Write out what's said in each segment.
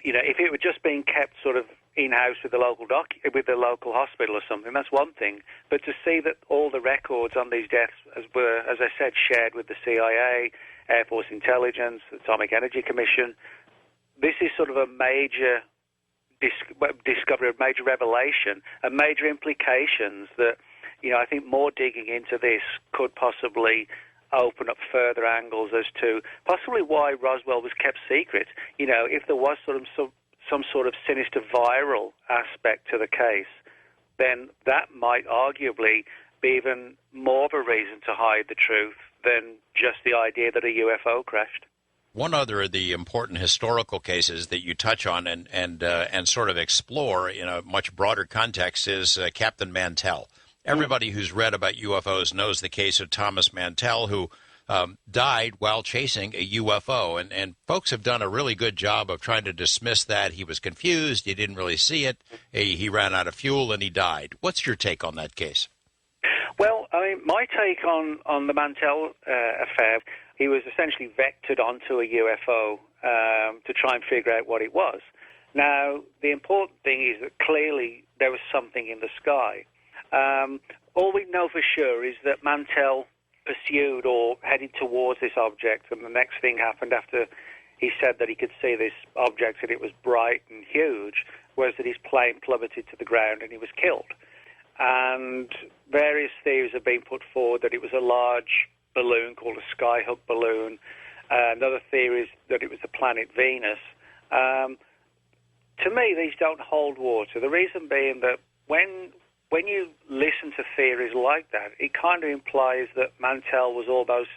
if it were just being kept sort of in-house with the local hospital or something, that's one thing. But to see that all the records on these deaths were, as I said, shared with the CIA, Air Force Intelligence, the Atomic Energy Commission, this is sort of a major discovery, a major revelation, and major implications that, I think more digging into this could possibly open up further angles as to possibly why Roswell was kept secret. If there was some sort of sinister viral aspect to the case, then that might arguably be even more of a reason to hide the truth than just the idea that a UFO crashed. One other of the important historical cases that you touch on and sort of explore in a much broader context is Captain Mantell. Everybody who's read about UFOs knows the case of Thomas Mantell, who died while chasing a UFO. And folks have done a really good job of trying to dismiss that. He was confused. He didn't really see it. He ran out of fuel and he died. What's your take on that case? Well, my take on the Mantell affair, he was essentially vectored onto a UFO to try and figure out what it was. Now, the important thing is that clearly there was something in the sky. All we know for sure is that Mantell pursued or headed towards this object, and the next thing happened after he said that he could see this object and it was bright and huge, was that his plane plummeted to the ground and he was killed. And various theories have been put forward that it was a large balloon called a skyhook balloon. Another theory is that it was the planet Venus. To me, these don't hold water. The reason being that when you listen to theories like that, it kind of implies that Mantell was almost,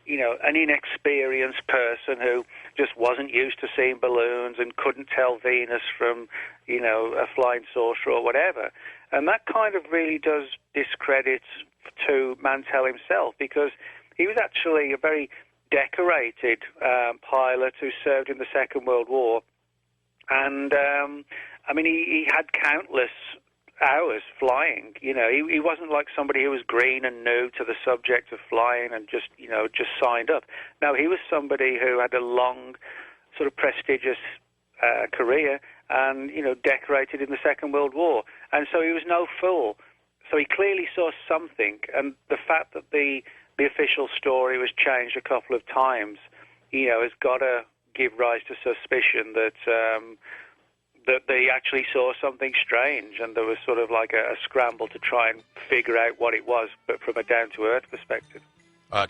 an inexperienced person who just wasn't used to seeing balloons and couldn't tell Venus from, a flying saucer or whatever. And that kind of really does discredit to Mantell himself, because he was actually a very decorated pilot who served in the Second World War. And, he had countless hours flying. He wasn't like somebody who was green and new to the subject of flying and just signed up. No, he was somebody who had a long, sort of prestigious career and, decorated in the Second World War. And so he was no fool. So he clearly saw something, and the fact that the official story was changed a couple of times, has got to give rise to suspicion that that they actually saw something strange, and there was sort of like a scramble to try and figure out what it was, but from a down-to-earth perspective.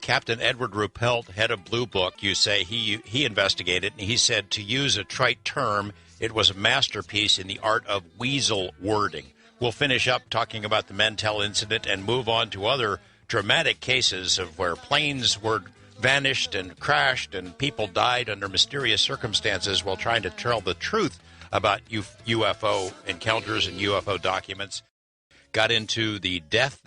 Captain Edward Ruppelt, head of Blue Book, you say he investigated, and he said, to use a trite term, it was a masterpiece in the art of weasel wording. We'll finish up talking about the Mantell incident and move on to other dramatic cases of where planes were vanished and crashed and people died under mysterious circumstances while trying to tell the truth about UFO encounters and UFO documents. Got into the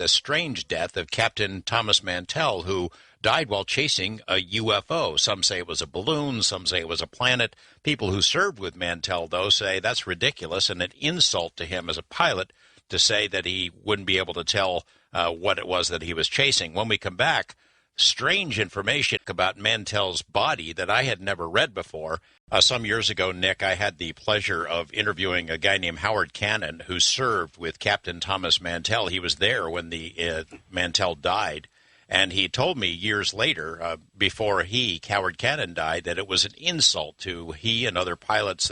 strange death of Captain Thomas Mantell, who died while chasing a UFO. Some say it was a balloon, some say it was a planet. People who served with Mantell, though, say that's ridiculous and an insult to him as a pilot to say that he wouldn't be able to tell what it was that he was chasing. When we come back, strange information about Mantell's body that I had never read before. Some years ago, Nick, I had the pleasure of interviewing a guy named Howard Cannon who served with Captain Thomas Mantell. He was there when the Mantell died, and he told me years later, before Howard Cannon died, that it was an insult to he and other pilots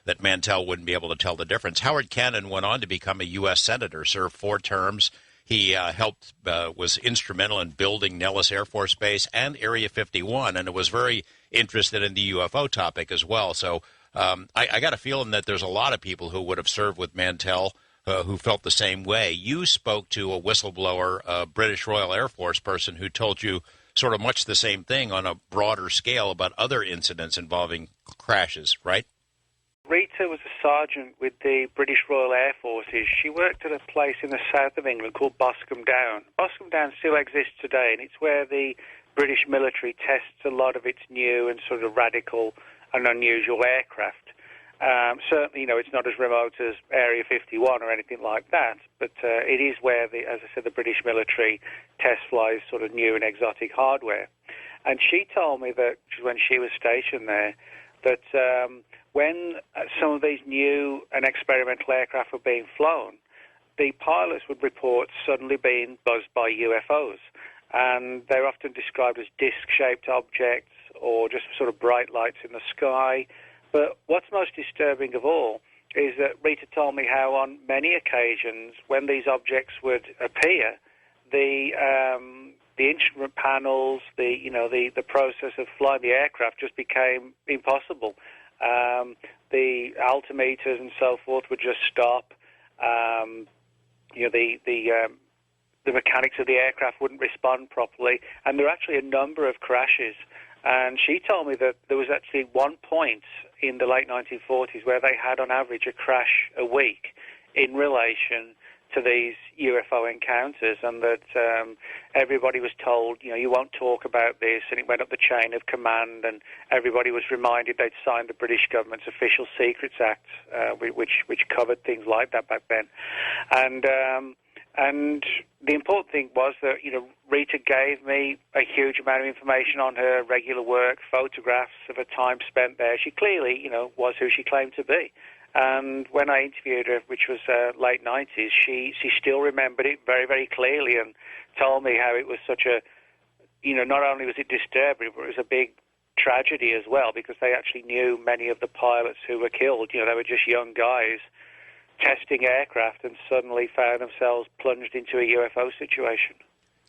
that Mantell wouldn't be able to tell the difference. Howard Cannon went on to become a U.S. Senator, served 4 terms. He was instrumental in building Nellis Air Force Base and Area 51, and was very interested in the UFO topic as well. So I got a feeling that there's a lot of people who would have served with Mantell who felt the same way. You spoke to a whistleblower, a British Royal Air Force person, who told you sort of much the same thing on a broader scale about other incidents involving crashes, right? Rita was a sergeant with the British Royal Air Forces. She worked at a place in the south of England called Boscombe Down. Boscombe Down still exists today, and it's where the British military tests a lot of its new and sort of radical and unusual aircraft. Certainly, it's not as remote as Area 51 or anything like that, but it is where, as I said, the British military test flies sort of new and exotic hardware. And she told me that when she was stationed there, that when some of these new and experimental aircraft were being flown, the pilots would report suddenly being buzzed by UFOs. And they're often described as disc-shaped objects or just sort of bright lights in the sky. But what's most disturbing of all is that Rita told me how on many occasions when these objects would appear, the instrument panels, the process of flying the aircraft just became impossible. The altimeters and so forth would just stop. The mechanics of the aircraft wouldn't respond properly, and there were actually a number of crashes. And she told me that there was actually one point in the late 1940s where they had on average a crash a week in relation to these UFO encounters, and that everybody was told, you won't talk about this, and it went up the chain of command, and everybody was reminded they'd signed the British government's Official Secrets Act, which covered things like that back then. And the important thing was that, Rita gave me a huge amount of information on her regular work, photographs of her time spent there. She clearly, was who she claimed to be. And when I interviewed her, which was late 90s, she still remembered it very, very clearly and told me how it was such a, not only was it disturbing, but it was a big tragedy as well, because they actually knew many of the pilots who were killed. They were just young guys testing aircraft and suddenly found themselves plunged into a UFO situation.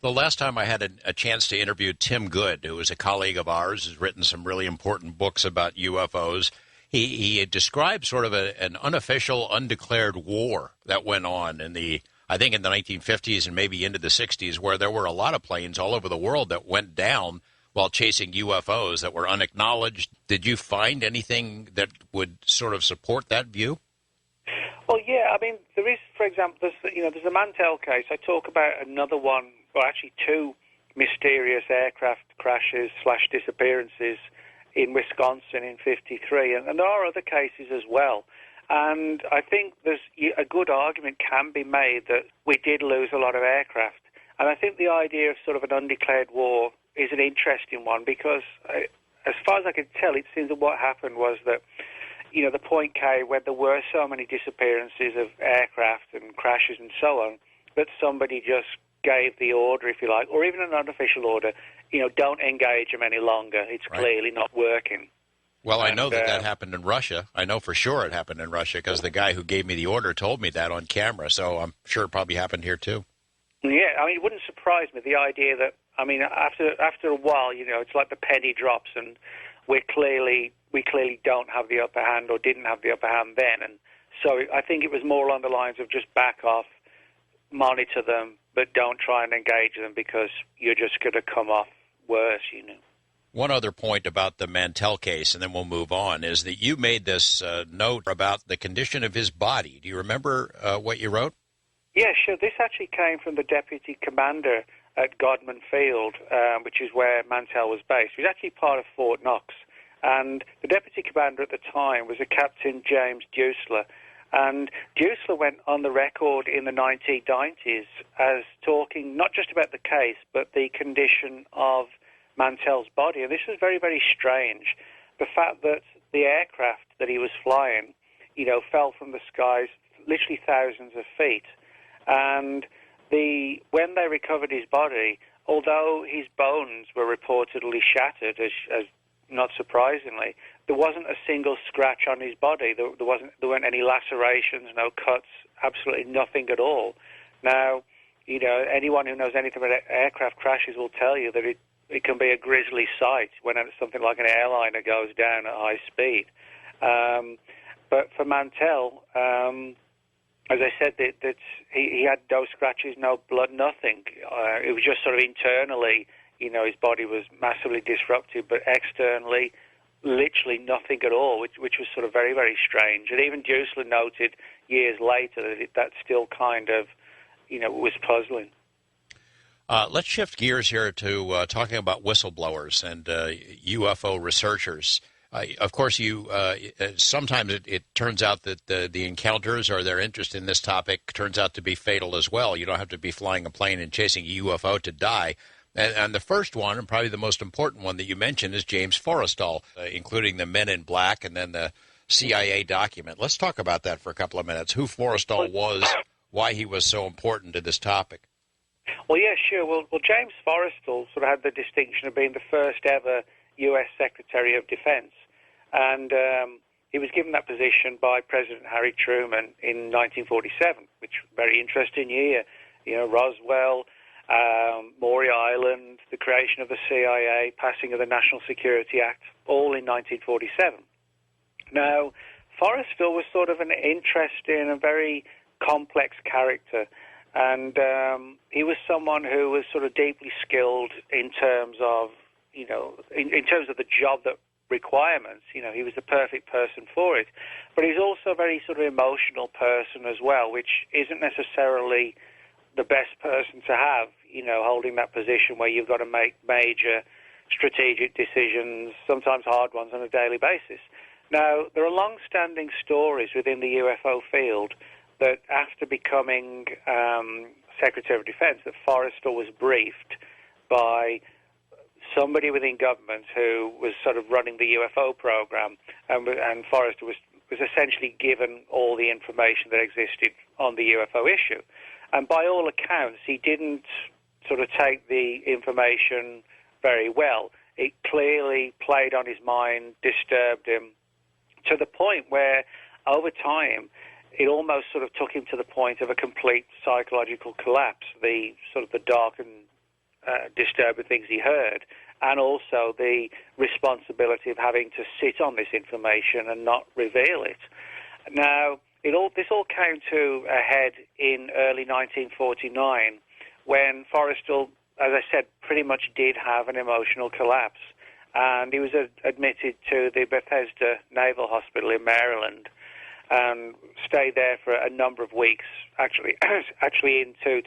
The last time I had a chance to interview Tim Good, who is a colleague of ours, has written some really important books about UFOs. He described sort of an unofficial, undeclared war that went on in the 1950s and maybe into the 60s, where there were a lot of planes all over the world that went down while chasing UFOs that were unacknowledged. Did you find anything that would sort of support that view? Well, yeah, I mean, there is, for example, there's the Mantell case. I talk about another one, or actually two mysterious aircraft crashes / disappearances in Wisconsin in '53, and there are other cases as well. And I think there's a good argument can be made that we did lose a lot of aircraft. And I think the idea of sort of an undeclared war is an interesting one, because as far as I can tell, it seems that what happened was that, the Point K, where there were so many disappearances of aircraft and crashes and so on, that somebody just gave the order, if you like, or even an unofficial order, don't engage them any longer. It's clearly not working. Well, I know that happened in Russia. I know for sure it happened in Russia because the guy who gave me the order told me that on camera, so I'm sure it probably happened here too. Yeah, I mean, it wouldn't surprise me, the idea that, after a while, it's like the penny drops, and we clearly don't have the upper hand, or didn't have the upper hand then. And so I think it was more along the lines of just back off, monitor them, but don't try and engage them because you're just going to come off worse, One other point about the Mantell case, and then we'll move on, is that you made this note about the condition of his body. Do you remember what you wrote? Yeah, sure. This actually came from the deputy commander at Godman Field, which is where Mantell was based. He was actually part of Fort Knox. And the deputy commander at the time was a Captain James Dusler. And Dusler went on the record in the 1990s as talking not just about the case, but the condition of Mantell's body. And this was very, very strange. The fact that the aircraft that he was flying, fell from the skies literally thousands of feet. And when they recovered his body, although his bones were reportedly shattered, as not surprisingly, there wasn't a single scratch on his body. There weren't any lacerations, no cuts, absolutely nothing at all. Now, anyone who knows anything about aircraft crashes will tell you that it can be a grisly sight when something like an airliner goes down at high speed. But for Mantell, as I said, that he had no scratches, no blood, nothing. It was just sort of internally, his body was massively disrupted, but externally, literally nothing at all, which was sort of very, very strange. And even Dusler noted years later that still kind of, was puzzling. Let's shift gears here to talking about whistleblowers and UFO researchers. Of course, sometimes it turns out that the encounters or their interest in this topic turns out to be fatal as well. You don't have to be flying a plane and chasing a UFO to die. And the first one, and probably the most important one that you mentioned, is James Forrestal, including the Men in Black and then the CIA document. Let's talk about that for a couple of minutes. Who Forrestal was, why he was so important to this topic. Well, yeah, sure. Well, James Forrestal sort of had the distinction of being the first ever U.S. Secretary of Defense. And he was given that position by President Harry Truman in 1947, which was a very interesting year. You know, Roswell, Maury Island, the creation of the CIA, passing of the National Security Act, all in 1947. Now, Forrestal was sort of an interesting and very complex character. And he was someone who was sort of deeply skilled in terms of, you know, in terms of the job that requirements. You know, he was the perfect person for it. But he's also a very sort of emotional person as well, which isn't necessarily the best person to have, you know, holding that position where you've got to make major strategic decisions, sometimes hard ones, on a daily basis. Now, there are long-standing stories within the UFO field that after becoming Secretary of Defense, that Forrestal was briefed by somebody within government who was sort of running the UFO program, and Forrestal was essentially given all the information that existed on the UFO issue. And by all accounts, he didn't sort of take the information very well. It clearly played on his mind, disturbed him, to the point where, over time, it almost sort of took him to the point of a complete psychological collapse, the sort of the dark and disturbing things he heard, and also the responsibility of having to sit on this information and not reveal it. Now, this all came to a head in early 1949 when Forrestal, as I said, pretty much did have an emotional collapse, and he was admitted to the Bethesda Naval Hospital in Maryland and stayed there for a number of weeks, actually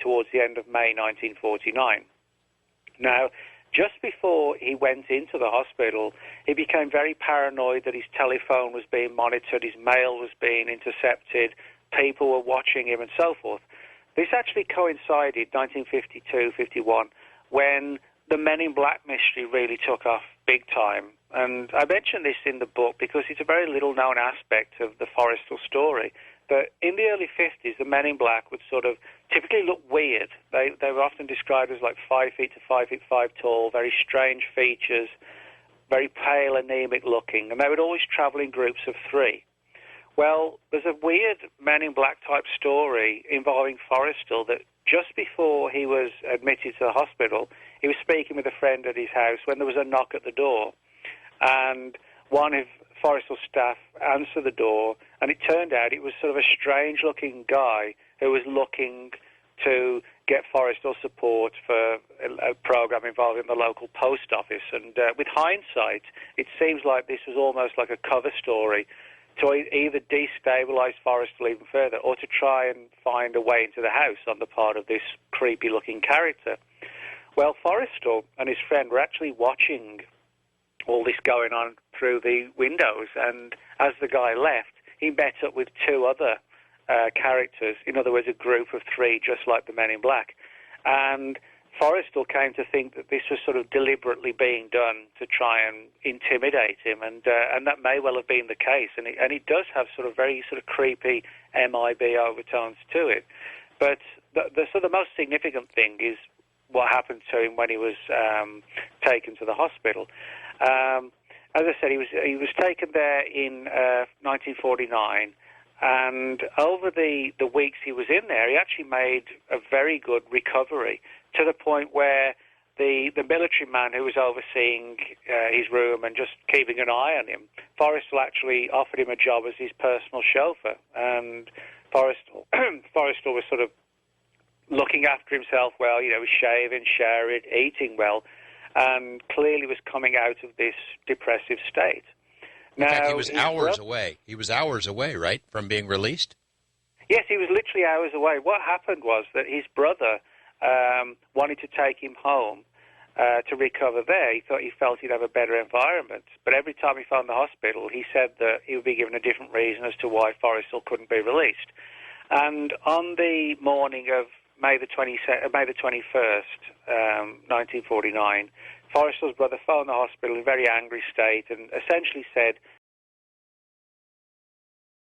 towards the end of May 1949. Now, just before he went into the hospital, he became very paranoid that his telephone was being monitored, his mail was being intercepted, people were watching him, and so forth. This actually coincided, 1952-51, when the Men in Black mystery really took off big time. And I mention this in the book because it's a very little-known aspect of the Forrestal story. But in the early 50s, the Men in Black would sort of typically look weird. They were often described as like 5 feet to 5 feet 5 tall, very strange features, very pale, anemic looking, and they would always travel in groups of 3. Well, there's a weird Men in Black type story involving Forrestal that just before he was admitted to the hospital, he was speaking with a friend at his house when there was a knock at the door. And one of Forrestal's staff answered the door, and it turned out it was sort of a strange-looking guy who was looking to get Forrestal support for a program involving the local post office. And with hindsight, it seems like this was almost like a cover story to either destabilize Forrestal even further or to try and find a way into the house on the part of this creepy-looking character. Well, Forrestal and his friend were actually watching all this going on through the windows, and as the guy left, he met up with 2 other characters, in other words, a group of 3, just like the Men in Black. And Forrestal came to think that this was sort of deliberately being done to try and intimidate him, and that may well have been the case. And it does have sort of very sort of creepy MIB overtones to it. But the most significant thing is what happened to him when he was taken to the hospital. As I said, he was taken there in 1949, and over the weeks he was in there, he actually made a very good recovery, to the point where the military man who was overseeing his room and just keeping an eye on him, Forrestal actually offered him a job as his personal chauffeur, and Forrestal was sort of looking after himself well, you know, shaving, showering, eating well, and clearly was coming out of this depressive state. In fact, he was hours away. He was hours away, right, from being released? Yes, he was literally hours away. What happened was that his brother wanted to take him home to recover there. He felt he'd have a better environment. But every time he found the hospital, he said that he would be given a different reason as to why Forrestal couldn't be released. And on the morning of May the 21st, 1949, Forrestal's brother phoned the hospital in a very angry state and essentially said